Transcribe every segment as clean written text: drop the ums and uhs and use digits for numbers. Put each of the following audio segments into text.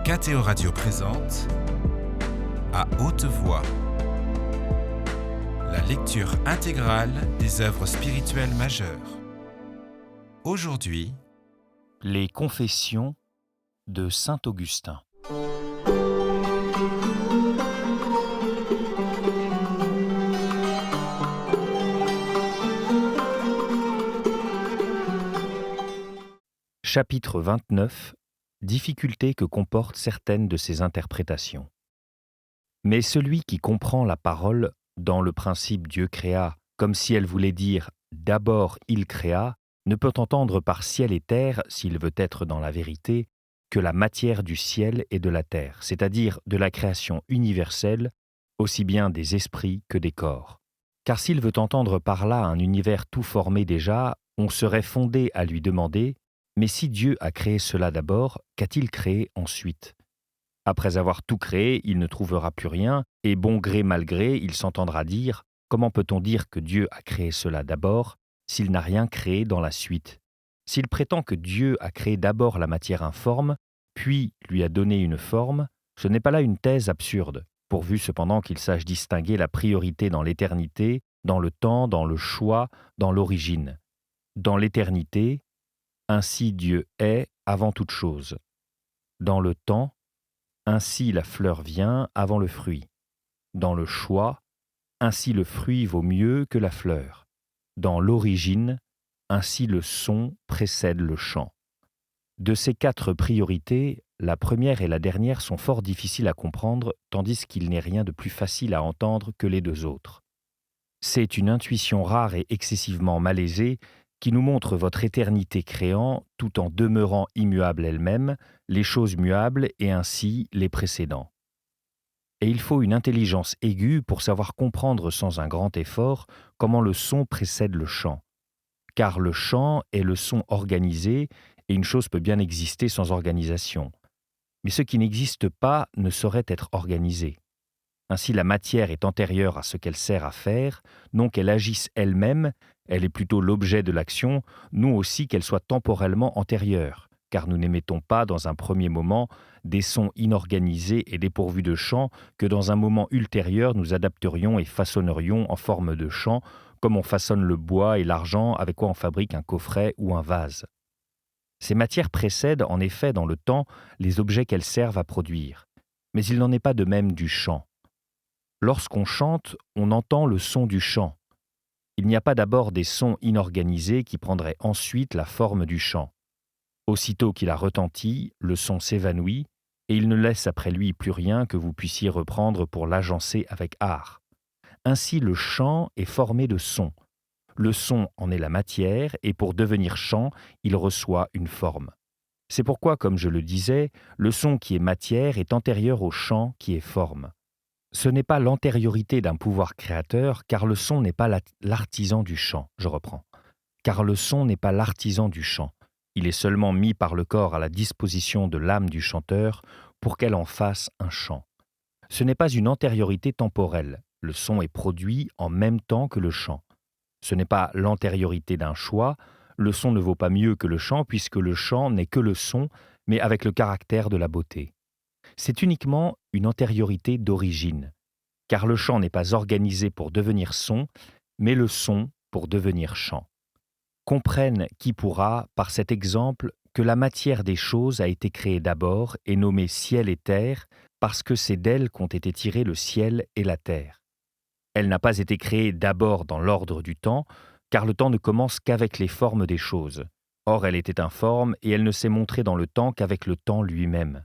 KTO Radio présente À haute voix la lecture intégrale des œuvres spirituelles majeures. Aujourd'hui, Les Confessions de saint Augustin. Chapitre 29. Difficultés que comportent certaines de ces interprétations. Mais celui qui comprend la parole dans le principe Dieu créa, comme si elle voulait dire « d'abord il créa », ne peut entendre par ciel et terre, s'il veut être dans la vérité, que la matière du ciel et de la terre, c'est-à-dire de la création universelle, aussi bien des esprits que des corps. Car s'il veut entendre par là un univers tout formé déjà, on serait fondé à lui demander « Mais si Dieu a créé cela d'abord, qu'a-t-il créé ensuite ?» Après avoir tout créé, il ne trouvera plus rien, et bon gré mal gré, il s'entendra dire « Comment peut-on dire que Dieu a créé cela d'abord, s'il n'a rien créé dans la suite ?» S'il prétend que Dieu a créé d'abord la matière informe, puis lui a donné une forme, ce n'est pas là une thèse absurde, pourvu cependant qu'il sache distinguer la priorité dans l'éternité, dans le temps, dans le choix, dans l'origine. Dans l'éternité, ainsi Dieu est avant toute chose. Dans le temps, ainsi la fleur vient avant le fruit. Dans le choix, ainsi le fruit vaut mieux que la fleur. Dans l'origine, ainsi le son précède le chant. De ces quatre priorités, la première et la dernière sont fort difficiles à comprendre, tandis qu'il n'est rien de plus facile à entendre que les deux autres. C'est une intuition rare et excessivement malaisée qui nous montre votre éternité créant, tout en demeurant immuable elle-même, les choses muables et ainsi les précédents. Et il faut une intelligence aiguë pour savoir comprendre sans un grand effort comment le son précède le chant. Car le chant est le son organisé, et une chose peut bien exister sans organisation. Mais ce qui n'existe pas ne saurait être organisé. Ainsi la matière est antérieure à ce qu'elle sert à faire, non qu'elle agisse elle-même, elle est plutôt l'objet de l'action, non aussi qu'elle soit temporellement antérieure, car nous n'émettons pas dans un premier moment des sons inorganisés et dépourvus de chant que dans un moment ultérieur nous adapterions et façonnerions en forme de chant, comme on façonne le bois et l'argent avec quoi on fabrique un coffret ou un vase. Ces matières précèdent en effet dans le temps les objets qu'elles servent à produire, mais il n'en est pas de même du chant. Lorsqu'on chante, on entend le son du chant. Il n'y a pas d'abord des sons inorganisés qui prendraient ensuite la forme du chant. Aussitôt qu'il a retenti, le son s'évanouit, et il ne laisse après lui plus rien que vous puissiez reprendre pour l'agencer avec art. Ainsi le chant est formé de sons. Le son en est la matière, et pour devenir chant, il reçoit une forme. C'est pourquoi, comme je le disais, le son qui est matière est antérieur au chant qui est forme. Ce n'est pas l'antériorité d'un pouvoir créateur, car le son n'est pas l'artisan du chant. Je reprends. Car le son n'est pas l'artisan du chant. Il est seulement mis par le corps à la disposition de l'âme du chanteur pour qu'elle en fasse un chant. Ce n'est pas une antériorité temporelle. Le son est produit en même temps que le chant. Ce n'est pas l'antériorité d'un choix. Le son ne vaut pas mieux que le chant, puisque le chant n'est que le son, mais avec le caractère de la beauté. C'est uniquement une antériorité d'origine, car le chant n'est pas organisé pour devenir son, mais le son pour devenir chant. Comprenne qui pourra, par cet exemple, que la matière des choses a été créée d'abord et nommée ciel et terre, parce que c'est d'elle qu'ont été tirés le ciel et la terre. Elle n'a pas été créée d'abord dans l'ordre du temps, car le temps ne commence qu'avec les formes des choses. Or elle était informe et elle ne s'est montrée dans le temps qu'avec le temps lui-même.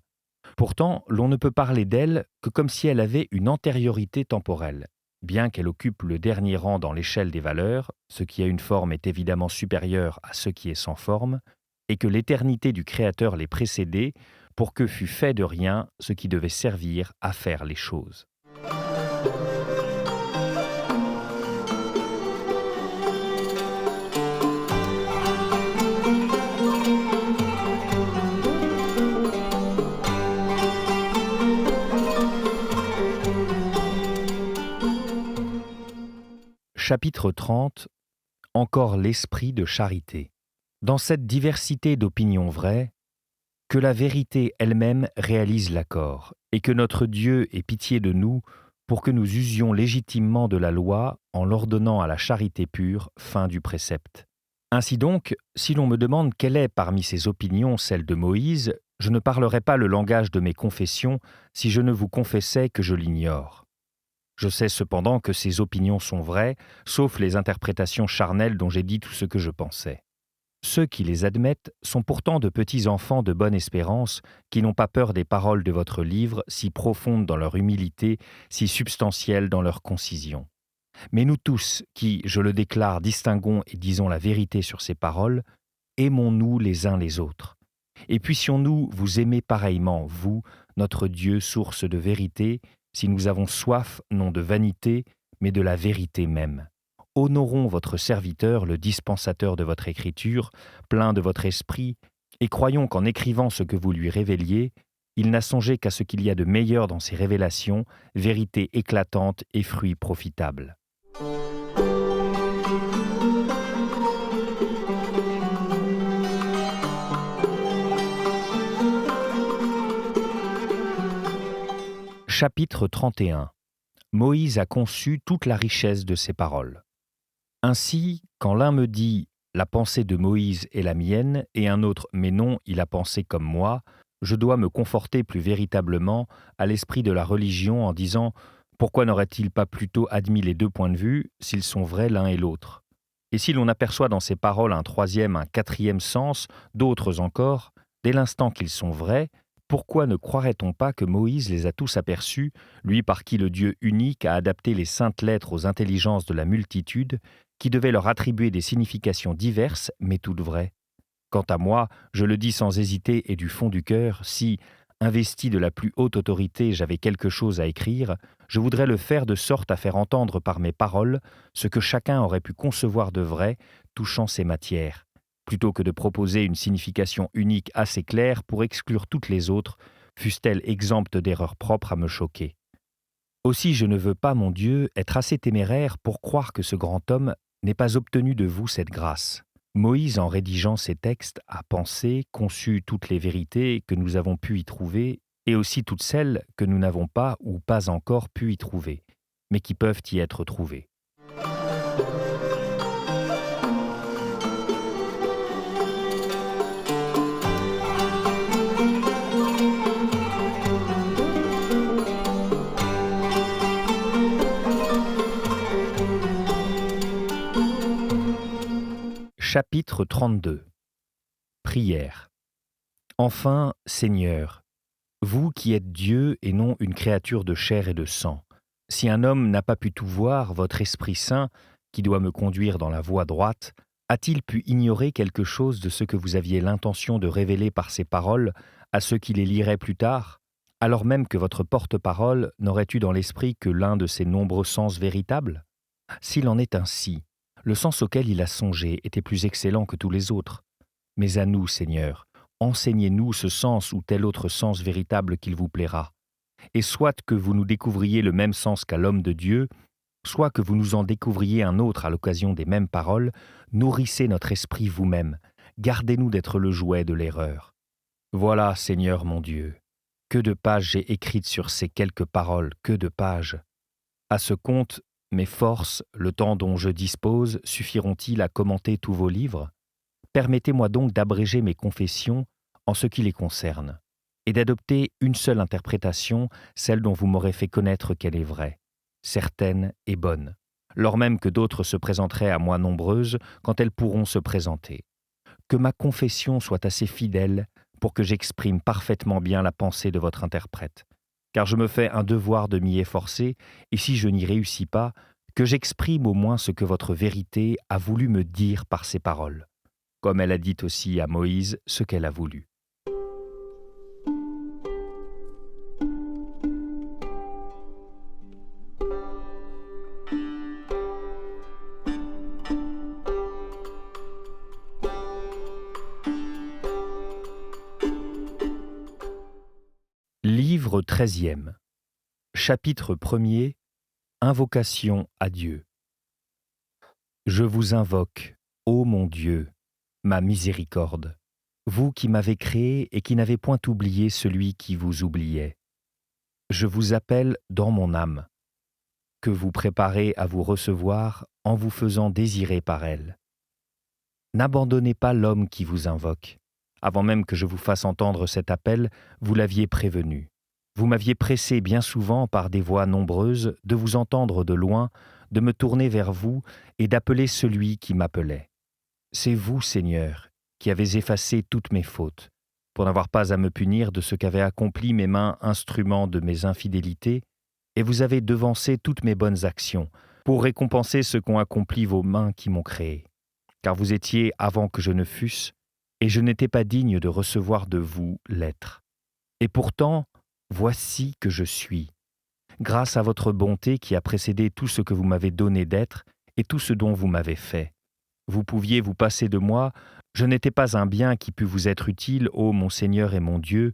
Pourtant, l'on ne peut parler d'elle que comme si elle avait une antériorité temporelle. Bien qu'elle occupe le dernier rang dans l'échelle des valeurs, ce qui a une forme est évidemment supérieur à ce qui est sans forme, et que l'éternité du Créateur l'ait précédée pour que fût fait de rien ce qui devait servir à faire les choses. Chapitre 30. Encore l'esprit de charité. Dans cette diversité d'opinions vraies, que la vérité elle-même réalise l'accord, et que notre Dieu ait pitié de nous pour que nous usions légitimement de la loi en l'ordonnant à la charité pure, fin du précepte. Ainsi donc, si l'on me demande quelle est parmi ces opinions celle de Moïse, je ne parlerai pas le langage de mes confessions si je ne vous confessais que je l'ignore. Je sais cependant que ces opinions sont vraies, sauf les interprétations charnelles dont j'ai dit tout ce que je pensais. Ceux qui les admettent sont pourtant de petits enfants de bonne espérance, qui n'ont pas peur des paroles de votre livre, si profondes dans leur humilité, si substantielles dans leur concision. Mais nous tous, qui, je le déclare, distinguons et disons la vérité sur ces paroles, aimons-nous les uns les autres. Et puissions-nous vous aimer pareillement, vous, notre Dieu, source de vérité, si nous avons soif non de vanité, mais de la vérité même. Honorons votre serviteur, le dispensateur de votre écriture, plein de votre esprit, et croyons qu'en écrivant ce que vous lui révéliez, il n'a songé qu'à ce qu'il y a de meilleur dans ces révélations, vérité éclatante et fruits profitables. Chapitre 31. Moïse a conçu toute la richesse de ses paroles. Ainsi, quand l'un me dit « La pensée de Moïse est la mienne » et un autre « Mais non, il a pensé comme moi », je dois me conforter plus véritablement à l'esprit de la religion en disant « Pourquoi n'aurait-il pas plutôt admis les deux points de vue s'ils sont vrais l'un et l'autre » Et si l'on aperçoit dans ces paroles un troisième, un quatrième sens, d'autres encore, dès l'instant qu'ils sont vrais, pourquoi ne croirait-on pas que Moïse les a tous aperçus, lui par qui le Dieu unique a adapté les saintes lettres aux intelligences de la multitude, qui devaient leur attribuer des significations diverses, mais toutes vraies? Quant à moi, je le dis sans hésiter et du fond du cœur, si, investi de la plus haute autorité, j'avais quelque chose à écrire, je voudrais le faire de sorte à faire entendre par mes paroles ce que chacun aurait pu concevoir de vrai, touchant ces matières, plutôt que de proposer une signification unique assez claire pour exclure toutes les autres, fussent-elles exemptes d'erreurs propres à me choquer. Aussi je ne veux pas, mon Dieu, être assez téméraire pour croire que ce grand homme n'ait pas obtenu de vous cette grâce. Moïse, en rédigeant ces textes, a pensé, conçu toutes les vérités que nous avons pu y trouver, et aussi toutes celles que nous n'avons pas ou pas encore pu y trouver, mais qui peuvent y être trouvées. Chapitre 32. Prière. Enfin, Seigneur, vous qui êtes Dieu et non une créature de chair et de sang, si un homme n'a pas pu tout voir, votre Esprit Saint, qui doit me conduire dans la voie droite, a-t-il pu ignorer quelque chose de ce que vous aviez l'intention de révéler par ces paroles à ceux qui les liraient plus tard, alors même que votre porte-parole n'aurait eu dans l'esprit que l'un de ces nombreux sens véritables? S'il en est ainsi, le sens auquel il a songé était plus excellent que tous les autres. Mais à nous, Seigneur, enseignez-nous ce sens ou tel autre sens véritable qu'il vous plaira. Et soit que vous nous découvriez le même sens qu'à l'homme de Dieu, soit que vous nous en découvriez un autre à l'occasion des mêmes paroles, nourrissez notre esprit vous-même, gardez-nous d'être le jouet de l'erreur. Voilà, Seigneur mon Dieu, que de pages j'ai écrites sur ces quelques paroles, que de pages. À ce compte, mes forces, le temps dont je dispose, suffiront-ils à commenter tous vos livres? Permettez-moi donc d'abréger mes confessions en ce qui les concerne, et d'adopter une seule interprétation, celle dont vous m'aurez fait connaître qu'elle est vraie, certaine et bonne, lors même que d'autres se présenteraient à moi nombreuses quand elles pourront se présenter. Que ma confession soit assez fidèle pour que j'exprime parfaitement bien la pensée de votre interprète, car je me fais un devoir de m'y efforcer, et si je n'y réussis pas, que j'exprime au moins ce que votre vérité a voulu me dire par ces paroles, comme elle a dit aussi à Moïse ce qu'elle a voulu. Livre 13e. Chapitre 1er. Invocation à Dieu. Je vous invoque, ô mon Dieu, ma miséricorde. vous qui m'avez créé et qui n'avez point oublié celui qui vous oubliait. Je vous appelle dans mon âme, que vous préparez à vous recevoir en vous faisant désirer par elle. N'abandonnez pas l'homme qui vous invoque. Avant même que je vous fasse entendre cet appel, vous l'aviez prévenu. Vous m'aviez pressé bien souvent par des voix nombreuses de vous entendre de loin, de me tourner vers vous et d'appeler celui qui m'appelait. C'est vous, Seigneur, qui avez effacé toutes mes fautes, pour n'avoir pas à me punir de ce qu'avaient accompli mes mains instruments de mes infidélités, et vous avez devancé toutes mes bonnes actions, pour récompenser ce qu'ont accompli vos mains qui m'ont créé. Car vous étiez avant que je ne fusse, et je n'étais pas digne de recevoir de vous l'être. Et pourtant, voici que je suis, grâce à votre bonté qui a précédé tout ce que vous m'avez donné d'être et tout ce dont vous m'avez fait. Vous pouviez vous passer de moi, je n'étais pas un bien qui pût vous être utile, ô mon Seigneur et mon Dieu.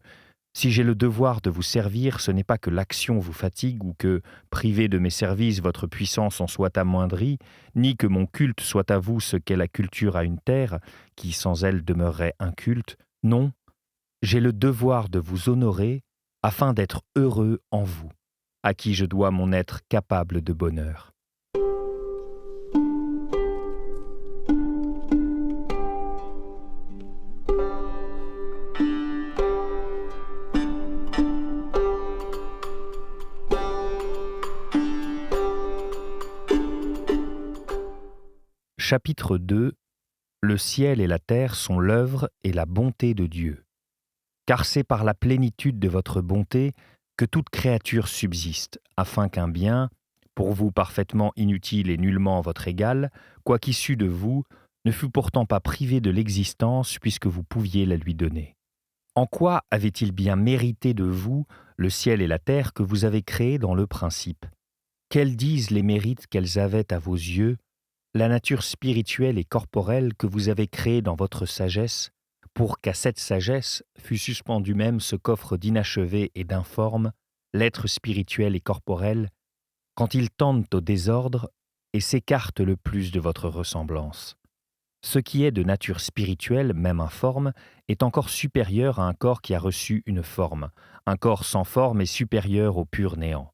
Si j'ai le devoir de vous servir, ce n'est pas que l'action vous fatigue ou que, privé de mes services, votre puissance en soit amoindrie, ni que mon culte soit à vous ce qu'est la culture à une terre, qui sans elle demeurerait inculte. Non, j'ai le devoir de vous honorer afin d'être heureux en vous, à qui je dois mon être capable de bonheur. Chapitre 2. Le ciel et la terre sont l'œuvre et la bonté de Dieu. Car c'est par la plénitude de votre bonté que toute créature subsiste, afin qu'un bien, pour vous parfaitement inutile et nullement votre égal, quoiqu'issu de vous, ne fût pourtant pas privé de l'existence puisque vous pouviez la lui donner. En quoi avait-il bien mérité de vous le ciel et la terre que vous avez créés dans le principe? Quels disent les mérites qu'elles avaient à vos yeux, la nature spirituelle et corporelle que vous avez créée dans votre sagesse, pour qu'à cette sagesse fût suspendu même ce coffre d'inachevé et d'informe, l'être spirituel et corporel, quand ils tendent au désordre et s'écartent le plus de votre ressemblance. Ce qui est de nature spirituelle, même informe, est encore supérieur à un corps qui a reçu une forme. Un corps sans forme est supérieur au pur néant.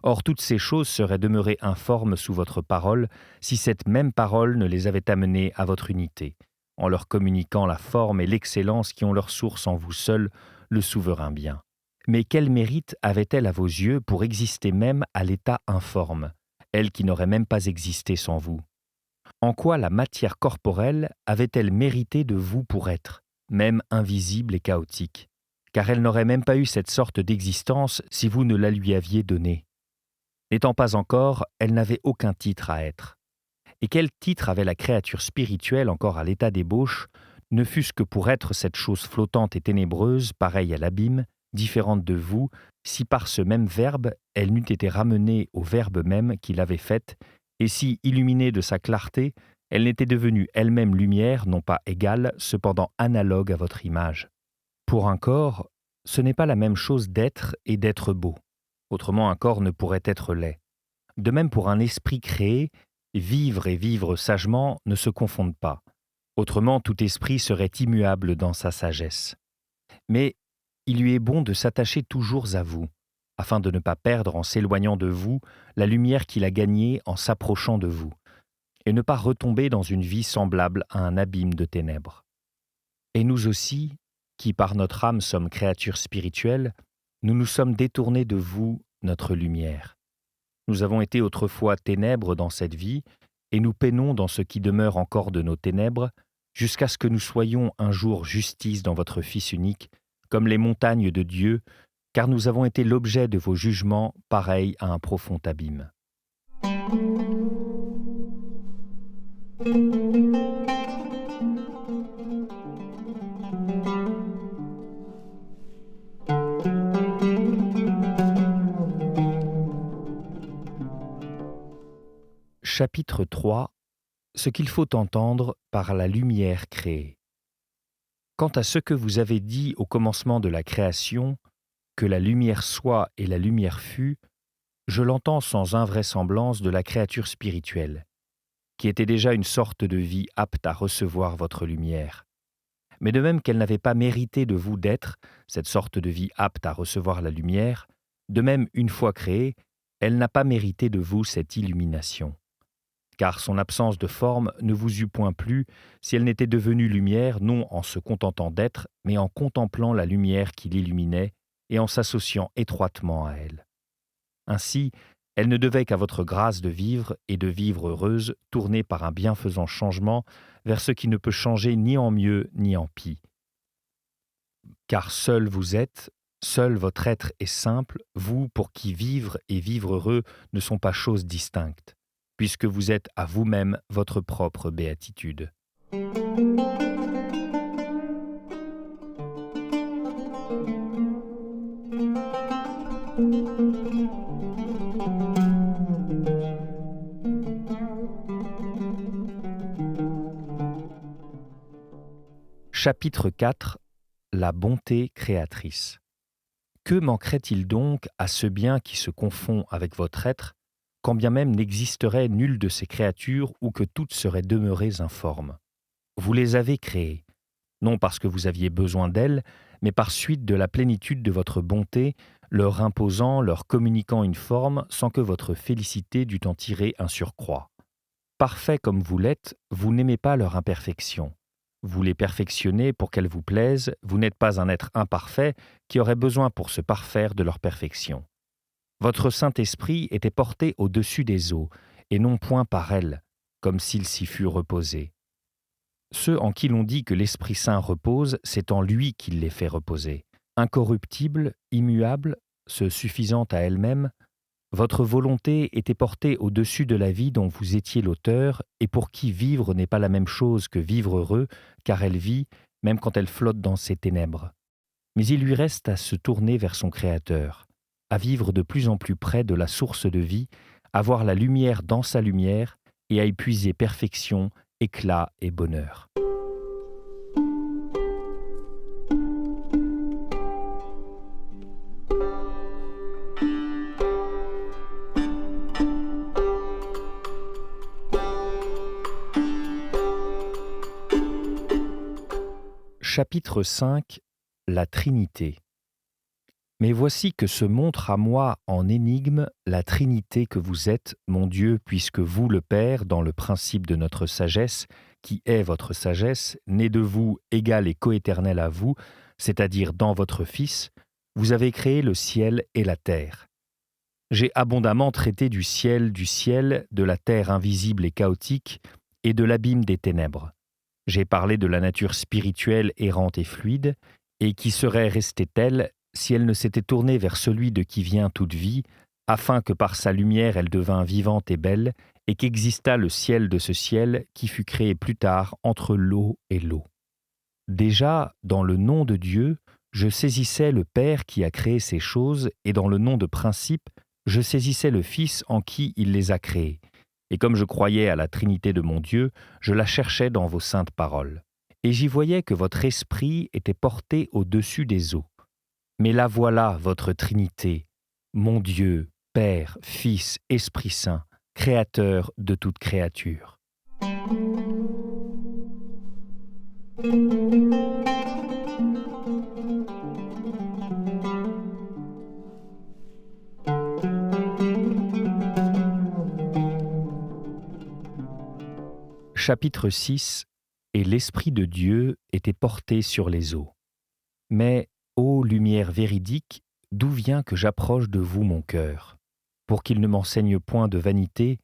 Or toutes ces choses seraient demeurées informes sous votre parole si cette même parole ne les avait amenées à votre unité, en leur communiquant la forme et l'excellence qui ont leur source en vous seul, le souverain bien. Mais quel mérite avait-elle à vos yeux pour exister même à l'état informe, elle qui n'aurait même pas existé sans vous? En quoi la matière corporelle avait-elle mérité de vous pour être, même invisible et chaotique? Car elle n'aurait même pas eu cette sorte d'existence si vous ne la lui aviez donnée. N'étant pas encore, elle n'avait aucun titre à être. Et quel titre avait la créature spirituelle encore à l'état d'ébauche, ne fût-ce que pour être cette chose flottante et ténébreuse, pareille à l'abîme, différente de vous, si par ce même verbe, elle n'eût été ramenée au verbe même qui l'avait faite, et si, illuminée de sa clarté, elle n'était devenue elle-même lumière, non pas égale, cependant analogue à votre image. Pour un corps, ce n'est pas la même chose d'être et d'être beau. Autrement, un corps ne pourrait être laid. De même pour un esprit créé, vivre et vivre sagement ne se confondent pas. Autrement, tout esprit serait immuable dans sa sagesse. Mais il lui est bon de s'attacher toujours à vous, afin de ne pas perdre en s'éloignant de vous la lumière qu'il a gagnée en s'approchant de vous, et ne pas retomber dans une vie semblable à un abîme de ténèbres. Et nous aussi, qui par notre âme sommes créatures spirituelles, nous nous sommes détournés de vous, notre lumière. Nous avons été autrefois ténèbres dans cette vie, et nous peinons dans ce qui demeure encore de nos ténèbres, jusqu'à ce que nous soyons un jour justice dans votre Fils unique, comme les montagnes de Dieu, car nous avons été l'objet de vos jugements, pareils à un profond abîme. Chapitre 3. Ce qu'il faut entendre par la lumière créée. Quant à ce que vous avez dit au commencement de la création, que la lumière soit et la lumière fut, je l'entends sans invraisemblance de la créature spirituelle, qui était déjà une sorte de vie apte à recevoir votre lumière. Mais de même qu'elle n'avait pas mérité de vous d'être, cette sorte de vie apte à recevoir la lumière, de même, une fois créée, elle n'a pas mérité de vous cette illumination. Car son absence de forme ne vous eût point plu si elle n'était devenue lumière, non en se contentant d'être, mais en contemplant la lumière qui l'illuminait et en s'associant étroitement à elle. Ainsi, elle ne devait qu'à votre grâce de vivre et de vivre heureuse, tournée par un bienfaisant changement vers ce qui ne peut changer ni en mieux ni en pis. Car seul vous êtes, seul votre être est simple, vous pour qui vivre et vivre heureux ne sont pas choses distinctes, puisque vous êtes à vous-même votre propre béatitude. Chapitre 4. La bonté créatrice. Que manquerait-il donc à ce bien qui se confond avec votre être, quand bien même n'existerait nulle de ces créatures ou que toutes seraient demeurées informes? Vous les avez créées, non parce que vous aviez besoin d'elles, mais par suite de la plénitude de votre bonté, leur imposant, leur communiquant une forme sans que votre félicité dût en tirer un surcroît. Parfait comme vous l'êtes, vous n'aimez pas leur imperfection. Vous les perfectionnez pour qu'elles vous plaisent, vous n'êtes pas un être imparfait qui aurait besoin pour se parfaire de leur perfection. Votre Saint-Esprit était porté au-dessus des eaux, et non point par elles, comme s'il s'y fût reposé. Ceux en qui l'on dit que l'Esprit Saint repose, c'est en lui qu'il les fait reposer. Incorruptible, immuable, se suffisant à elle-même, votre volonté était portée au-dessus de la vie dont vous étiez l'auteur et pour qui vivre n'est pas la même chose que vivre heureux, car elle vit, même quand elle flotte dans ses ténèbres. Mais il lui reste à se tourner vers son Créateur, à vivre de plus en plus près de la source de vie, à voir la lumière dans sa lumière et à y puiser perfection, éclat et bonheur. Chapitre 5. La Trinité. Mais voici que se montre à moi en énigme la Trinité que vous êtes, mon Dieu, puisque vous, le Père, dans le principe de notre sagesse, qui est votre sagesse, né de vous, égal et coéternel à vous, c'est-à-dire dans votre Fils, vous avez créé le ciel et la terre. J'ai abondamment traité du ciel, de la terre invisible et chaotique, et de l'abîme des ténèbres. J'ai parlé de la nature spirituelle errante et fluide, et qui serait restée telle si elle ne s'était tournée vers celui de qui vient toute vie, afin que par sa lumière elle devînt vivante et belle, et qu'existât le ciel de ce ciel qui fut créé plus tard entre l'eau et l'eau. Déjà, dans le nom de Dieu, je saisissais le Père qui a créé ces choses, et dans le nom de principe, je saisissais le Fils en qui il les a créées. Et comme je croyais à la Trinité de mon Dieu, je la cherchais dans vos saintes paroles. Et j'y voyais que votre esprit était porté au-dessus des eaux. Mais la voilà, votre Trinité, mon Dieu, Père, Fils, Esprit Saint, Créateur de toute créature. Chapitre 6. Et l'Esprit de Dieu était porté sur les eaux. Mais, ô lumière véridique, d'où vient que j'approche de vous mon cœur? Pour qu'il ne m'enseigne point de vanité,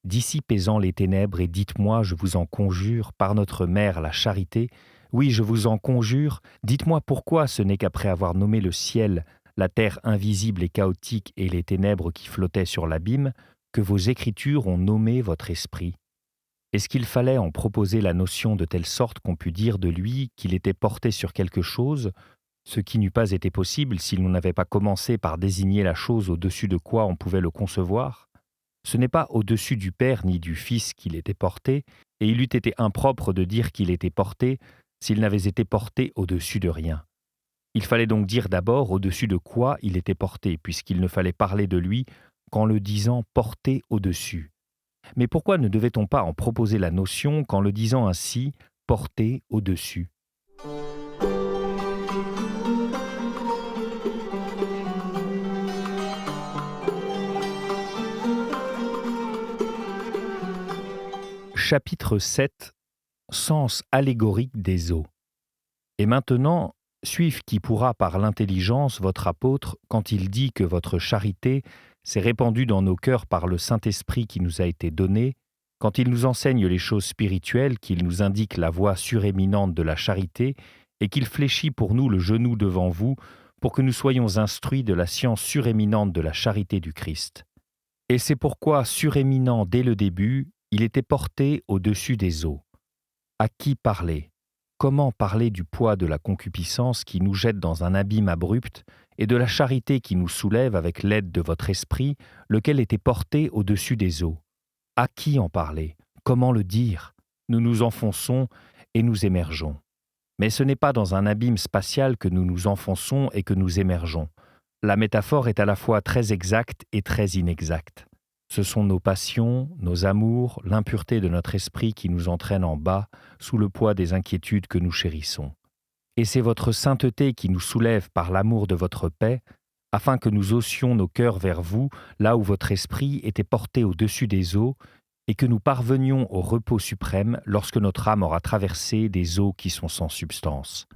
dissipez-en les ténèbres et dites-moi, je vous en conjure, par notre mère la charité, oui, je vous en conjure, dites-moi pourquoi ce n'est qu'après avoir nommé le ciel, la terre invisible et chaotique et les ténèbres qui flottaient sur l'abîme, que vos écritures ont nommé votre esprit. Est-ce qu'il fallait en proposer la notion de telle sorte qu'on pût dire de lui qu'il était porté sur quelque chose, ce qui n'eût pas été possible si l'on n'avait pas commencé par désigner la chose au-dessus de quoi on pouvait le concevoir? Ce n'est pas au-dessus du Père ni du Fils qu'il était porté, et il eût été impropre de dire qu'il était porté s'il n'avait été porté au-dessus de rien. Il fallait donc dire d'abord au-dessus de quoi il était porté, puisqu'il ne fallait parler de lui qu'en le disant porté au-dessus. Mais pourquoi ne devait-on pas en proposer la notion qu'en le disant ainsi, porté au-dessus? Chapitre 7. Sens allégorique des eaux. Et maintenant, suive qui pourra par l'intelligence votre apôtre quand il dit que votre charité s'est répandue dans nos cœurs par le Saint-Esprit qui nous a été donné, quand il nous enseigne les choses spirituelles, qu'il nous indique la voie suréminente de la charité et qu'il fléchit pour nous le genou devant vous pour que nous soyons instruits de la science suréminente de la charité du Christ. Et c'est pourquoi, suréminent dès le début, il était porté au-dessus des eaux. À qui parler ? Comment parler du poids de la concupiscence qui nous jette dans un abîme abrupt et de la charité qui nous soulève avec l'aide de votre esprit, lequel était porté au-dessus des eaux ? À qui en parler ? Comment le dire ? Nous nous enfonçons et nous émergeons. Mais ce n'est pas dans un abîme spatial que nous nous enfonçons et que nous émergeons. La métaphore est à la fois très exacte et très inexacte. Ce sont nos passions, nos amours, l'impureté de notre esprit qui nous entraînent en bas, sous le poids des inquiétudes que nous chérissons. Et c'est votre sainteté qui nous soulève par l'amour de votre paix, afin que nous haussions nos cœurs vers vous, là où votre esprit était porté au-dessus des eaux, et que nous parvenions au repos suprême lorsque notre âme aura traversé des eaux qui sont sans substance.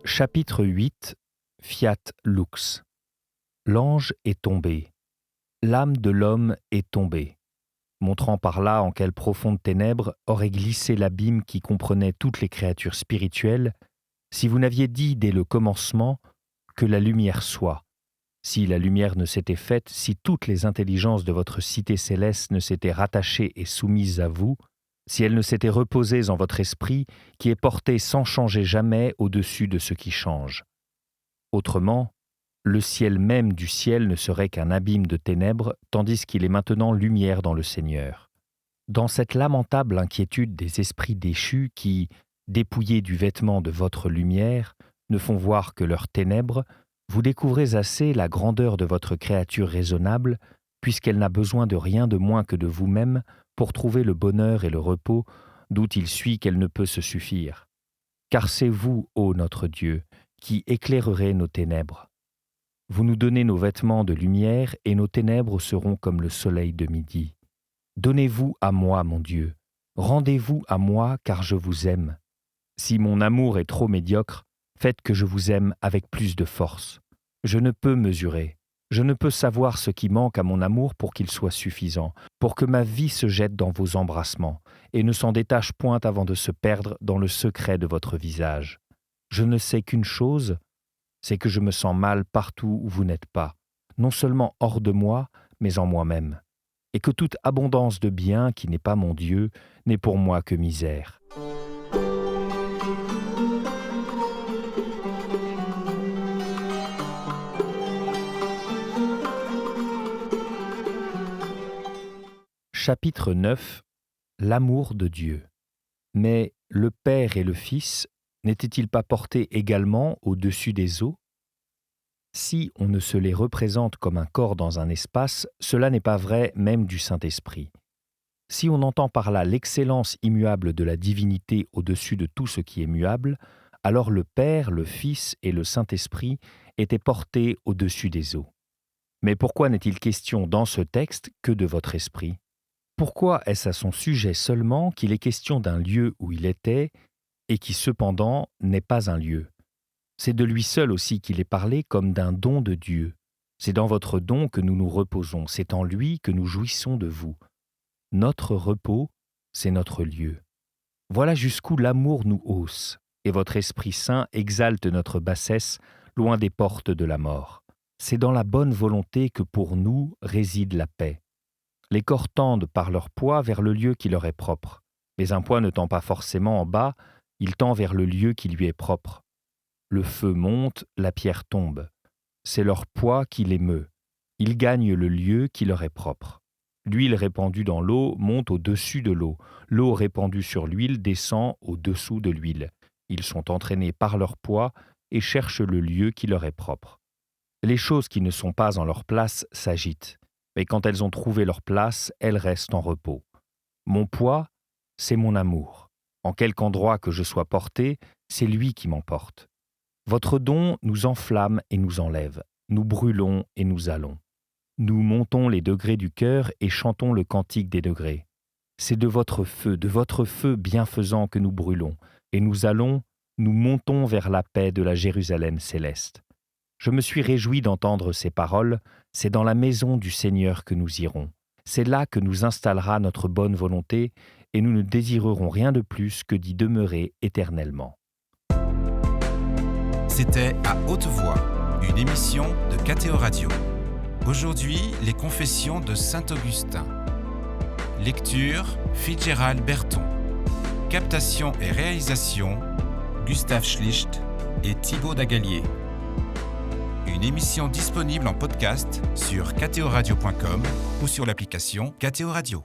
Chapitre 8. Fiat lux. L'ange est tombé. L'âme de l'homme est tombée, montrant par là en quelles profondes ténèbres aurait glissé l'abîme qui comprenait toutes les créatures spirituelles, si vous n'aviez dit dès le commencement que la lumière soit, si la lumière ne s'était faite, si toutes les intelligences de votre cité céleste ne s'étaient rattachées et soumises à vous, si elles ne s'étaient reposées en votre esprit, qui est porté sans changer jamais au-dessus de ce qui change. Autrement, le ciel même du ciel ne serait qu'un abîme de ténèbres, tandis qu'il est maintenant lumière dans le Seigneur. Dans cette lamentable inquiétude des esprits déchus qui, dépouillés du vêtement de votre lumière, ne font voir que leurs ténèbres, vous découvrez assez la grandeur de votre créature raisonnable, puisqu'elle n'a besoin de rien de moins que de vous-même pour trouver le bonheur et le repos, d'où il suit qu'elle ne peut se suffire. Car c'est vous, ô notre Dieu, qui éclairerez nos ténèbres. Vous nous donnez nos vêtements de lumière, et nos ténèbres seront comme le soleil de midi. Donnez-vous à moi, mon Dieu. Rendez-vous à moi, car je vous aime. Si mon amour est trop médiocre, faites que je vous aime avec plus de force. Je ne peux mesurer. Je ne peux savoir ce qui manque à mon amour pour qu'il soit suffisant, pour que ma vie se jette dans vos embrassements, et ne s'en détache point avant de se perdre dans le secret de votre visage. Je ne sais qu'une chose, c'est que je me sens mal partout où vous n'êtes pas, non seulement hors de moi, mais en moi-même, et que toute abondance de bien qui n'est pas mon Dieu n'est pour moi que misère. Chapitre 9. L'amour de Dieu. Mais le Père et le Fils n'étaient-ils pas portés également au-dessus des eaux ? Si on ne se les représente comme un corps dans un espace, cela n'est pas vrai même du Saint-Esprit. Si on entend par là l'excellence immuable de la divinité au-dessus de tout ce qui est muable, alors le Père, le Fils et le Saint-Esprit étaient portés au-dessus des eaux. Mais pourquoi n'est-il question dans ce texte que de votre esprit ? Pourquoi est-ce à son sujet seulement qu'il est question d'un lieu où il était et qui cependant n'est pas un lieu ? C'est de lui seul aussi qu'il est parlé comme d'un don de Dieu. C'est dans votre don que nous nous reposons, c'est en lui que nous jouissons de vous. Notre repos, c'est notre lieu. Voilà jusqu'où l'amour nous hausse, et votre Esprit Saint exalte notre bassesse loin des portes de la mort. C'est dans la bonne volonté que pour nous réside la paix. Les corps tendent par leur poids vers le lieu qui leur est propre, mais un poids ne tend pas forcément en bas, il tend vers le lieu qui lui est propre. Le feu monte, la pierre tombe. C'est leur poids qui les meut. Ils gagnent le lieu qui leur est propre. L'huile répandue dans l'eau monte au-dessus de l'eau. L'eau répandue sur l'huile descend au-dessous de l'huile. Ils sont entraînés par leur poids et cherchent le lieu qui leur est propre. Les choses qui ne sont pas en leur place s'agitent, mais quand elles ont trouvé leur place, elles restent en repos. Mon poids, c'est mon amour. En quelque endroit que je sois porté, c'est lui qui m'emporte. Votre don nous enflamme et nous enlève. Nous brûlons et nous allons. Nous montons les degrés du cœur et chantons le cantique des degrés. C'est de votre feu bienfaisant que nous brûlons, et nous montons vers la paix de la Jérusalem céleste. Je me suis réjoui d'entendre ces paroles, c'est dans la maison du Seigneur que nous irons. C'est là que nous installera notre bonne volonté, et nous ne désirerons rien de plus que d'y demeurer éternellement. C'était À haute voix, une émission de KTO Radio. Aujourd'hui, les confessions de Saint-Augustin. Lecture, Fitzgerald Berton. Captation et réalisation, Gustave Schlicht et Thibaut Dagalier. Une émission disponible en podcast sur ktoradio.com ou sur l'application KTO Radio.